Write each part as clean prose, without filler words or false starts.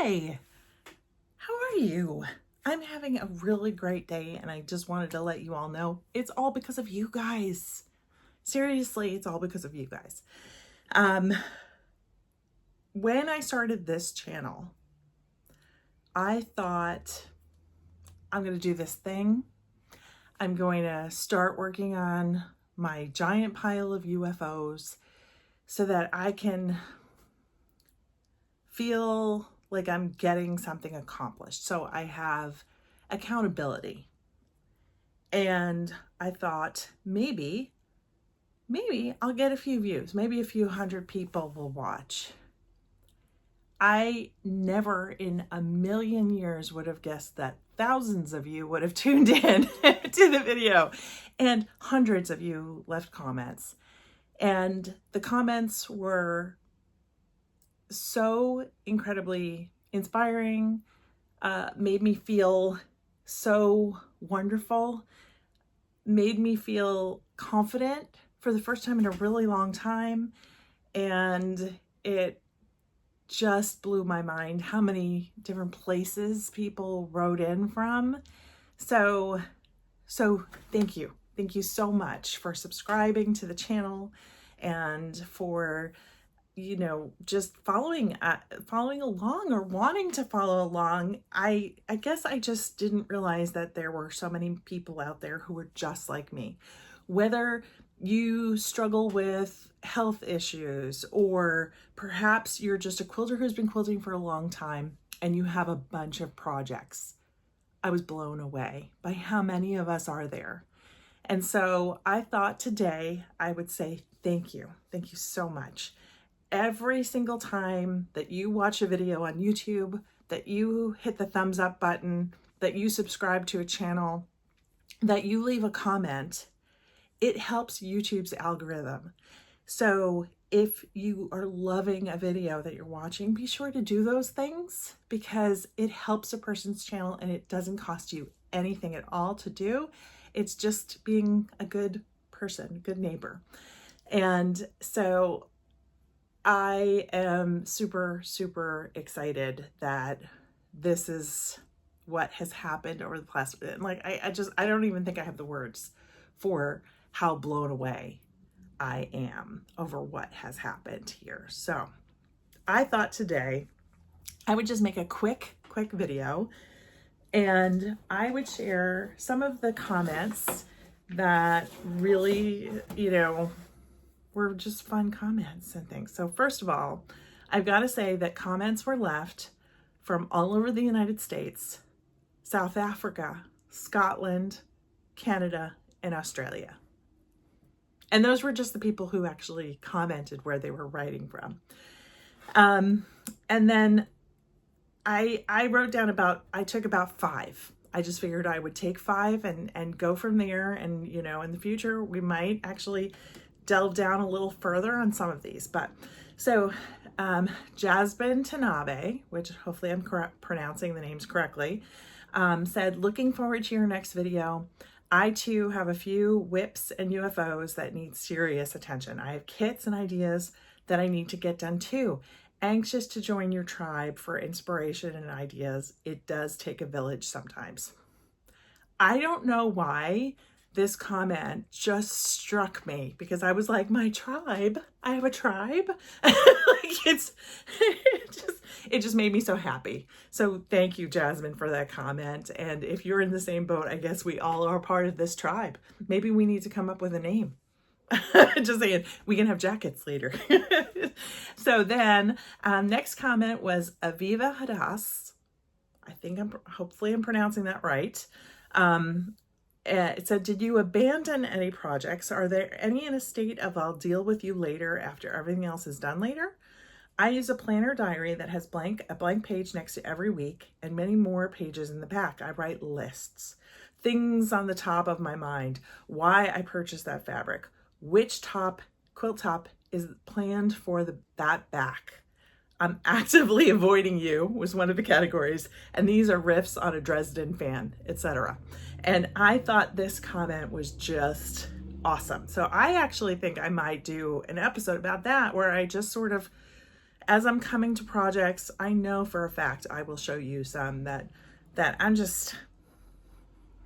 Hi, how are you? I'm having a really great day and I just wanted to let you all know it's all because of you guys. Seriously, it's all because of you guys. When I started this channel, I thought I'm going to do this thing. I'm going to start working on my giant pile of UFOs so that I can feel like I'm getting something accomplished. So I have accountability. And I thought maybe I'll get a few views. Maybe a few hundred people will watch. I never in a million years would have guessed that thousands of you would have tuned in to the video and hundreds of you left comments. And the comments were so incredibly inspiring, made me feel so wonderful, made me feel confident for the first time in a really long time. And it just blew my mind how many different places people wrote in from. So thank you. Thank you so much for subscribing to the channel and for, you know, just following along or wanting to follow along. I guess I just didn't realize that there were so many people out there who were just like me. Whether you struggle with health issues, or perhaps you're just a quilter who's been quilting for a long time and you have a bunch of projects. I was blown away by how many of us are there. And so I thought today I would say thank you. Thank you so much. Every single time that you watch a video on YouTube, that you hit the thumbs up button, that you subscribe to a channel, that you leave a comment, it helps YouTube's algorithm. So if you are loving a video that you're watching, be sure to do those things because it helps a person's channel and it doesn't cost you anything at all to do. It's just being a good person, good neighbor. And so I am super, super excited that this is what has happened over the past, like, I don't even think I have the words for how blown away I am over what has happened here. So I thought today I would just make a quick video and I would share some of the comments that really, you know, were just fun comments and things. So first of all, I've got to say that comments were left from all over the United States, South Africa, Scotland, Canada, and Australia. And those were just the people who actually commented where they were writing from. And then I wrote down I took about 5. I just figured I would take 5 and go from there. And, you know, in the future, we might actually delve down a little further on some of these. But so Jasmine Tanabe, which hopefully I'm pronouncing the names correctly, said, looking forward to your next video. I too have a few whips and UFOs that need serious attention. I have kits and ideas that I need to get done too. Anxious to join your tribe for inspiration and ideas. It does take a village sometimes. I don't know why this comment just struck me because I was like, my tribe, I have a tribe. Like it just made me so happy. So thank you, Jasmine, for that comment. And if you're in the same boat, I guess we all are part of this tribe. Maybe we need to come up with a name. Just saying, we can have jackets later. So then next comment was Aviva Hadas. I think hopefully I'm pronouncing that right. It said, did you abandon any projects? Are there any in a state of I'll deal with you later after everything else is done later? I use a planner diary that has a blank page next to every week and many more pages in the back. I write lists, things on the top of my mind, why I purchased that fabric, which quilt top is planned for that back. I'm actively avoiding you was one of the categories. And these are riffs on a Dresden fan, etc. And I thought this comment was just awesome. So I actually think I might do an episode about that where I just sort of as I'm coming to projects, I know for a fact I will show you some that I'm just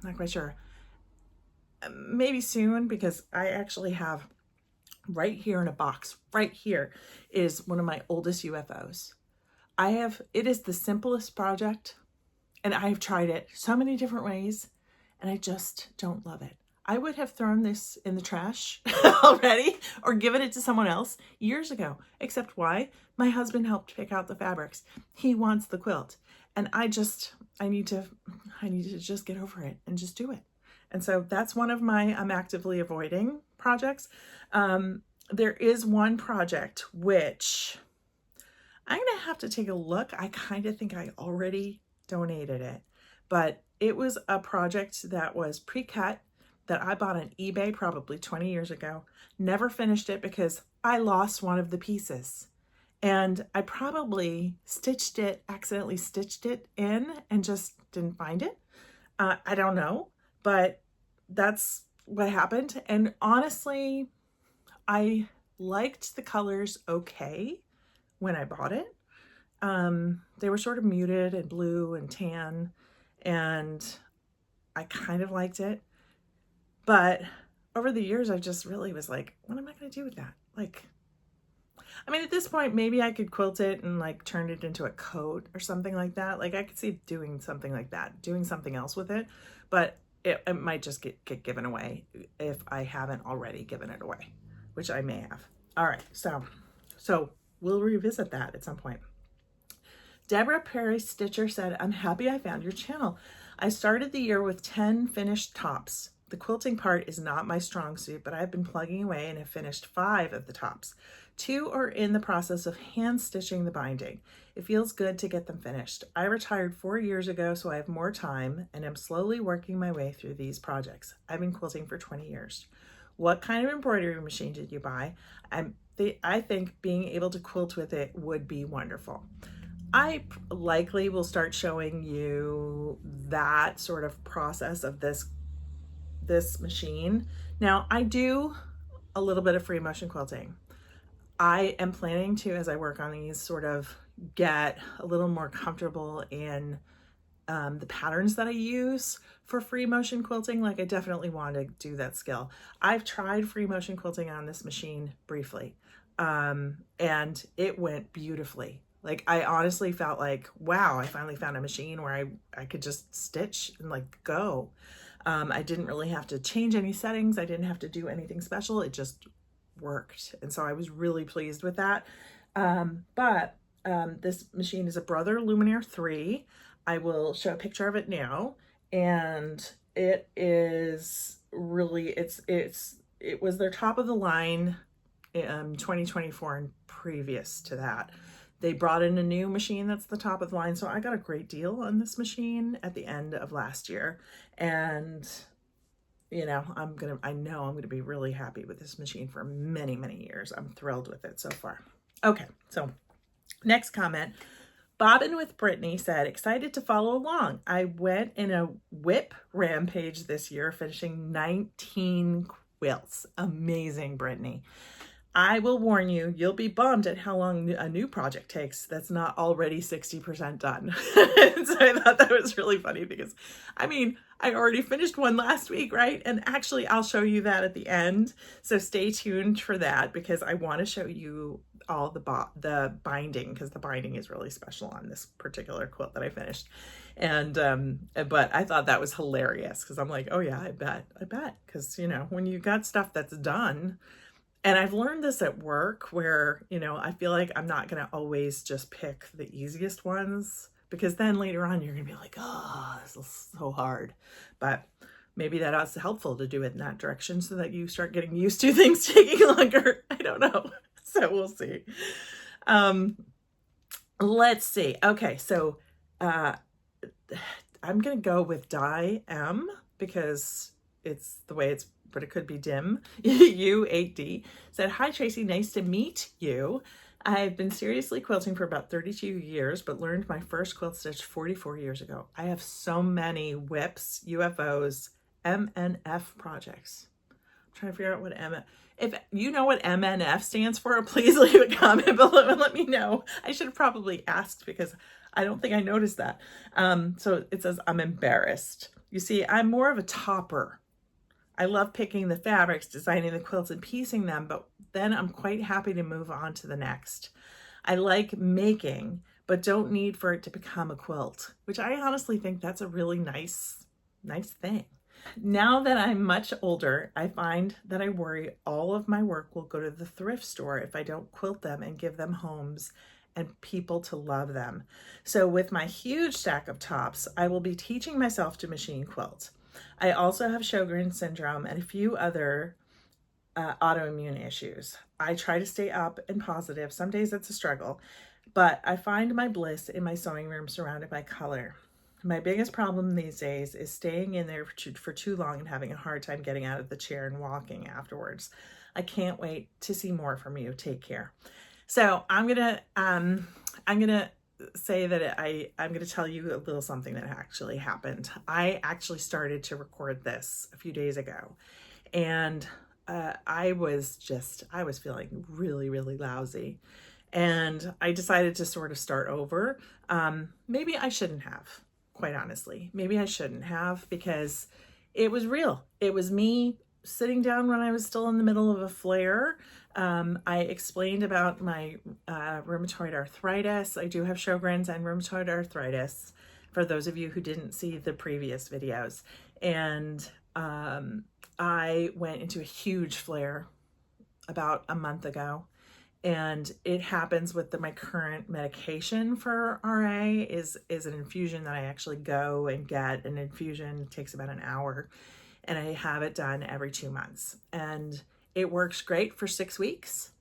not quite sure. Maybe soon, because I actually have right here in a box, right here is one of my oldest UFOs. It is the simplest project, and I've tried it so many different ways, and I just don't love it. I would have thrown this in the trash already or given it to someone else years ago, except why? My husband helped pick out the fabrics. He wants the quilt, and I need to just get over it and just do it. And so that's one of my I'm actively avoiding projects. There is one project which I'm going to have to take a look. I kind of think I already donated it, but it was a project that was pre-cut that I bought on eBay probably 20 years ago. Never finished it because I lost one of the pieces. And I probably accidentally stitched it in and just didn't find it. I don't know, but that's what happened. And honestly, I liked the colors okay when I bought it. They were sort of muted and blue and tan, and I kind of liked it. But over the years, I just really was like, what am I going to do with that? Like, I mean, at this point, maybe I could quilt it and like turn it into a coat or something like that. Like I could see doing something like that, doing something else with it, but it might just get given away if I haven't already given it away, which I may have. All right, so we'll revisit that at some point. Deborah Perry Stitcher said, I'm happy I found your channel. I started the year with 10 finished tops. The quilting part is not my strong suit, but I've been plugging away and have finished 5 of the tops. 2 are in the process of hand stitching the binding. It feels good to get them finished. I retired 4 years ago, so I have more time and am slowly working my way through these projects. I've been quilting for 20 years. What kind of embroidery machine did you buy? I think being able to quilt with it would be wonderful. I likely will start showing you that sort of process of this machine. Now, I do a little bit of free motion quilting. I am planning to, as I work on these, sort of get a little more comfortable in the patterns that I use for free motion quilting. Like I definitely want to do that skill. I've tried free motion quilting on this machine briefly, and it went beautifully. Like I honestly felt like, wow, I finally found a machine where I could just stitch and like go. I didn't really have to change any settings. I didn't have to do anything special. It just worked. And so I was really pleased with that. But this machine is a Brother Luminaire 3. I will show a picture of it now. And it is really, it was their top of the line in 2024 and previous to that. They brought in a new machine that's the top of the line. So I got a great deal on this machine at the end of last year. And, you know, I know I'm going to be really happy with this machine for many, many years. I'm thrilled with it so far. Okay, so next comment. Bobbin with Brittany said, excited to follow along. I went in a whip rampage this year, finishing 19 quilts. Amazing, Brittany. I will warn you, you'll be bummed at how long a new project takes that's not already 60% done. So I thought that was really funny because, I mean, I already finished one last week, right? And actually, I'll show you that at the end. So stay tuned for that because I want to show you all the binding, because the binding is really special on this particular quilt that I finished. And but I thought that was hilarious because I'm like, oh yeah, I bet. Because, you know, when you got stuff that's done, and I've learned this at work where, you know, I feel like I'm not going to always just pick the easiest ones, because then later on you're going to be like, oh, this is so hard. But maybe that's helpful to do it in that direction so that you start getting used to things taking longer. I don't know. So we'll see. Let's see. Okay, so I'm going to go with Die M because it's the way it's, but it could be dim. U8D said, hi Tracy, nice to meet you. I've been seriously quilting for about 32 years, but learned my first quilt stitch 44 years ago. I have so many whips, UFOs, MNF projects. I'm trying to figure out what if you know what MNF stands for, please leave a comment below and let me know. I should have probably asked because I don't think I noticed that. So it says, I'm embarrassed. You see, I'm more of a topper. I love picking the fabrics, designing the quilts and piecing them, but then I'm quite happy to move on to the next. I like making, but don't need for it to become a quilt, which I honestly think that's a really nice thing. Now that I'm much older, I find that I worry all of my work will go to the thrift store if I don't quilt them and give them homes and people to love them. So with my huge stack of tops, I will be teaching myself to machine quilt. I also have Sjogren's syndrome and a few other autoimmune issues. I try to stay up and positive. Some days it's a struggle, but I find my bliss in my sewing room surrounded by color. My biggest problem these days is staying in there for too long and having a hard time getting out of the chair and walking afterwards. I can't wait to see more from you. Take care. So I'm gonna say that I'm gonna tell you a little something that actually happened. I actually started to record this a few days ago, and I was feeling really, really lousy. And I decided to sort of start over. Maybe I shouldn't have. Quite honestly, maybe I shouldn't have, because it was real. It was me sitting down when I was still in the middle of a flare. I explained about my rheumatoid arthritis. I do have Sjogren's and rheumatoid arthritis, for those of you who didn't see the previous videos. And I went into a huge flare about a month ago. And it happens with my current medication for RA is an infusion that I actually go and get. An infusion takes about an hour, and I have it done every 2 months. And it works great for 6 weeks,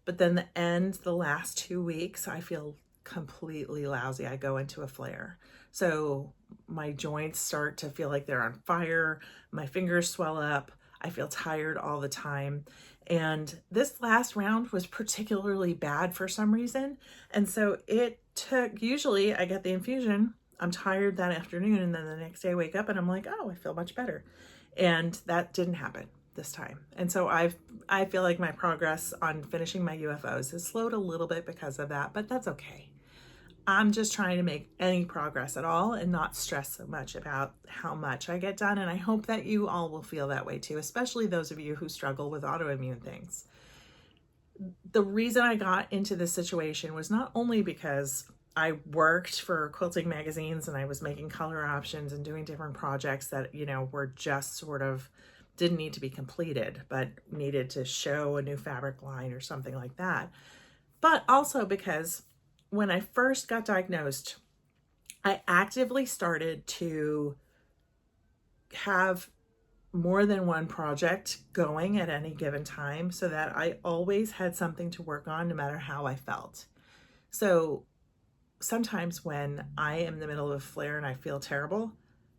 but then the last 2 weeks, I feel completely lousy. I go into a flare. So my joints start to feel like they're on fire. My fingers swell up. I feel tired all the time. And this last round was particularly bad for some reason. And so usually I get the infusion, I'm tired that afternoon, and then the next day I wake up and I'm like, oh, I feel much better. And that didn't happen this time. And so I feel like my progress on finishing my UFOs has slowed a little bit because of that, but that's okay. I'm just trying to make any progress at all and not stress so much about how much I get done. And I hope that you all will feel that way too, especially those of you who struggle with autoimmune things. The reason I got into this situation was not only because I worked for quilting magazines and I was making color options and doing different projects that, were just sort of didn't need to be completed, but needed to show a new fabric line or something like that. But also because when I first got diagnosed, I actively started to have more than one project going at any given time so that I always had something to work on no matter how I felt. So sometimes when I am in the middle of a flare and I feel terrible,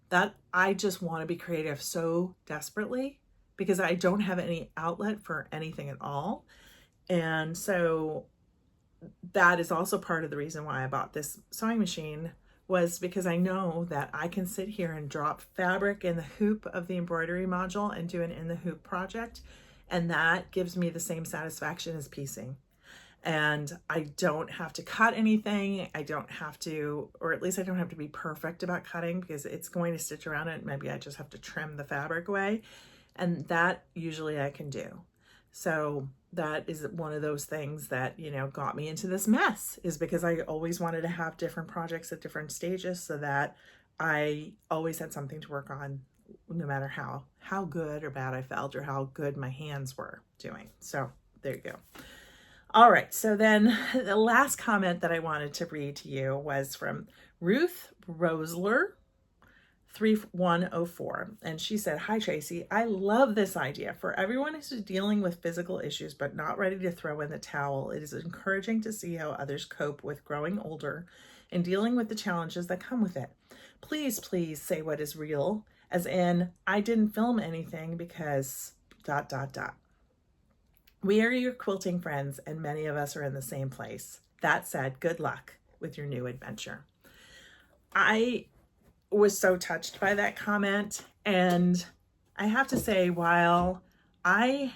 that I just want to be creative so desperately because I don't have any outlet for anything at all. And so that is also part of the reason why I bought this sewing machine, was because I know that I can sit here and drop fabric in the hoop of the embroidery module and do an in the hoop project. And that gives me the same satisfaction as piecing. And I don't have to cut anything. I don't have to, or at least I don't have to be perfect about cutting because it's going to stitch around it. Maybe I just have to trim the fabric away. And that usually I can do. So that is one of those things that, got me into this mess, is because I always wanted to have different projects at different stages so that I always had something to work on, no matter how good or bad I felt or how good my hands were doing. So there you go. All right. So then the last comment that I wanted to read to you was from Ruth Rosler, 3104. And she said, "Hi, Tracy. I love this idea. For everyone who's dealing with physical issues but not ready to throw in the towel, it is encouraging to see how others cope with growing older and dealing with the challenges that come with it. Please say what is real, as in, I didn't film anything because ... We are your quilting friends, and many of us are in the same place. That said, good luck with your new adventure." I was so touched by that comment, and I have to say, while I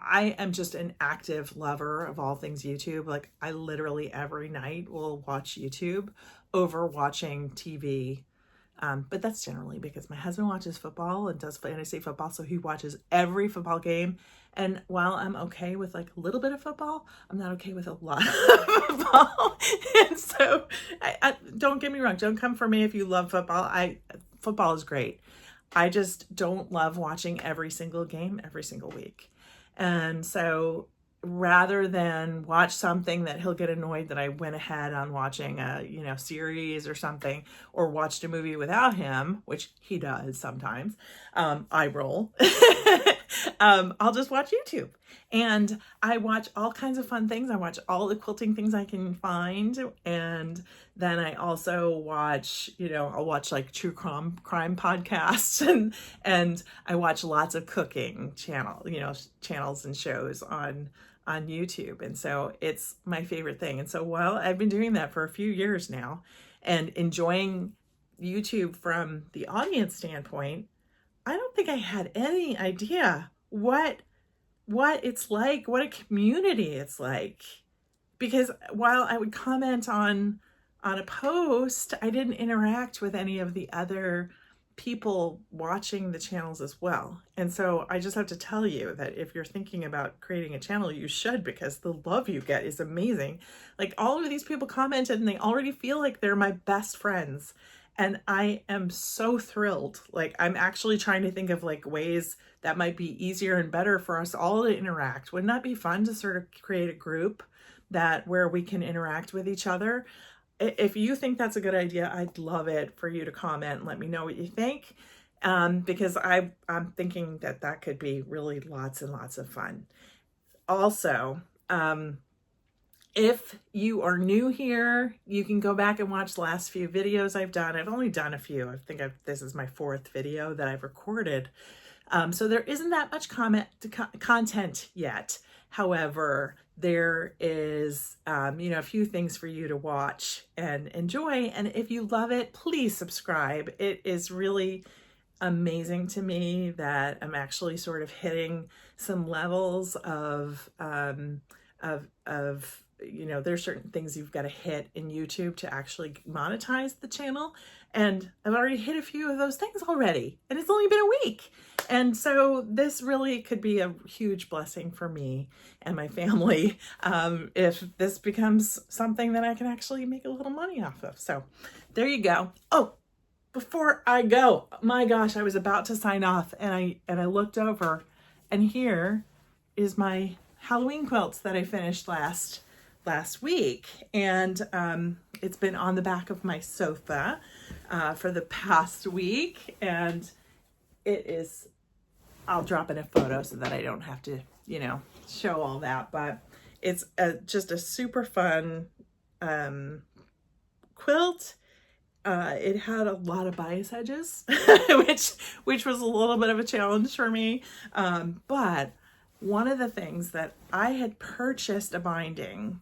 am just an active lover of all things YouTube. Like I literally every night will watch YouTube over watching TV. But that's generally because my husband watches football and does fantasy football, so he watches every football game. And while I'm okay with like a little bit of football, I'm not okay with a lot of football. And so, I don't get me wrong, don't come for me if you love football. Football is great. I just don't love watching every single game every single week. And so rather than watch something that he'll get annoyed that I went ahead on watching a, series or something, or watched a movie without him, which he does sometimes, I roll. I'll just watch YouTube. And I watch all kinds of fun things. I watch all the quilting things I can find. And then I also watch, I'll watch like true crime podcasts, and I watch lots of cooking channels and shows on YouTube. And so it's my favorite thing. And so while I've been doing that for a few years now and enjoying YouTube from the audience standpoint, I don't think I had any idea what it's like, what a community it's like. Because while I would comment on a post, I didn't interact with any of the other people watching the channels as well. And so I just have to tell you that if you're thinking about creating a channel, you should, because the love you get is amazing. Like all of these people commented and they already feel like they're my best friends. And I am so thrilled. Like I'm actually trying to think of like ways that might be easier and better for us all to interact. Wouldn't that be fun to sort of create a group where we can interact with each other? If you think that's a good idea, I'd love it for you to comment and let me know what you think, because I'm thinking that could be really lots and lots of fun. Also, if you are new here, you can go back and watch the last few videos I've done. I've only done a few. I think this is my 4th video that I've recorded. So there isn't that much content yet. However, there is, a few things for you to watch and enjoy. And if you love it, please subscribe. It is really amazing to me that I'm actually sort of hitting some levels of there's certain things you've got to hit in YouTube to actually monetize the channel. And I've already hit a few of those things already, and it's only been a week. And so this really could be a huge blessing for me and my family if this becomes something that I can actually make a little money off of. So there you go. Oh, before I go, my gosh, I was about to sign off and I looked over, and here is my Halloween quilts that I finished last week. And it's been on the back of my sofa for the past week, and it is, I'll drop in a photo so that I don't have to, show all that, but it's just a super fun quilt. It had a lot of bias edges, which was a little bit of a challenge for me. But one of the things that I had purchased a binding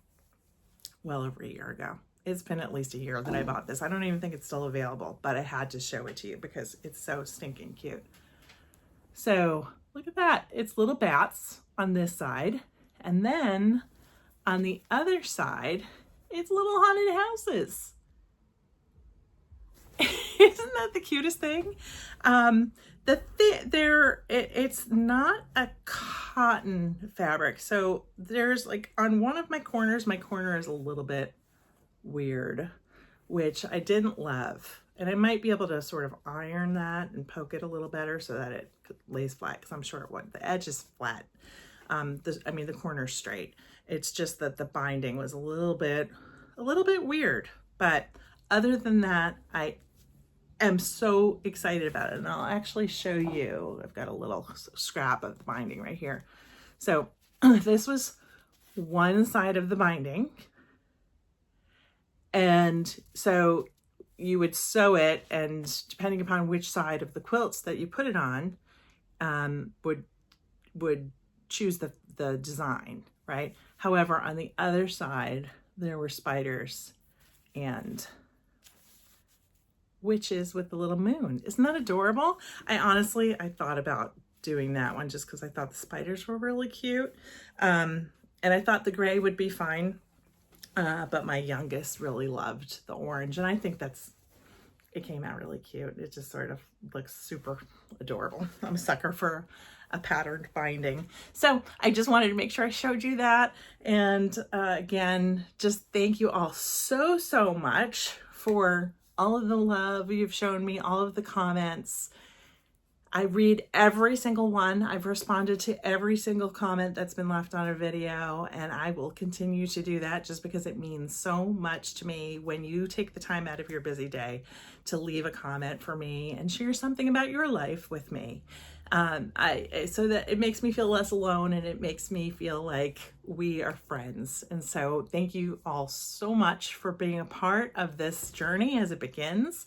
well over a year ago. It's been at least a year that I bought this. I don't even think it's still available, but I had to show it to you because it's so stinking cute. So look at that. It's little bats on this side. And then on the other side, it's little haunted houses. Isn't that the cutest thing? It's not a cotton fabric. So there's like on one of my corners, my corner is a little bit weird, which I didn't love. And I might be able to sort of iron that and poke it a little better so that it lays flat, because I'm sure it wouldn't. The edge is flat. The corner's straight. It's just that the binding was a little bit weird. But other than that, I am so excited about it. And I'll actually show you. I've got a little scrap of the binding right here. So this was one side of the binding. And so you would sew it, and depending upon which side of the quilts that you put it on, would choose the design, right? However, on the other side, there were spiders and witches with the little moon. Isn't that adorable? I thought about doing that one just because I thought the spiders were really cute. And I thought the gray would be fine. But my youngest really loved the orange, and I think it came out really cute. It just sort of looks super adorable. I'm a sucker for a patterned binding. So I just wanted to make sure I showed you that. And again, just thank you all so, so much for all of the love you've shown me, all of the comments. I read every single one. I've responded to every single comment that's been left on a video, and I will continue to do that just because it means so much to me when you take the time out of your busy day to leave a comment for me and share something about your life with me. So that it makes me feel less alone, and it makes me feel like we are friends. And so thank you all so much for being a part of this journey as it begins.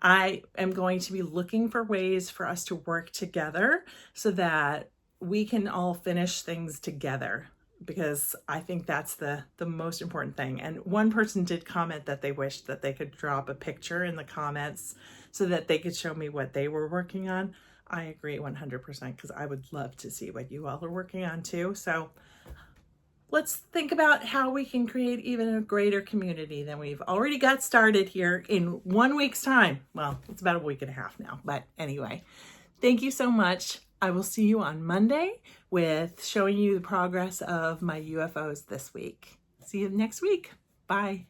I am going to be looking for ways for us to work together so that we can all finish things together, because I think that's the most important thing. And one person did comment that they wished that they could drop a picture in the comments so that they could show me what they were working on. I agree 100% because I would love to see what you all are working on too. So let's think about how we can create even a greater community than we've already got started here in 1 week's time. Well, it's about a week and a half now, but anyway, thank you so much. I will see you on Monday with showing you the progress of my UFOs this week. See you next week. Bye.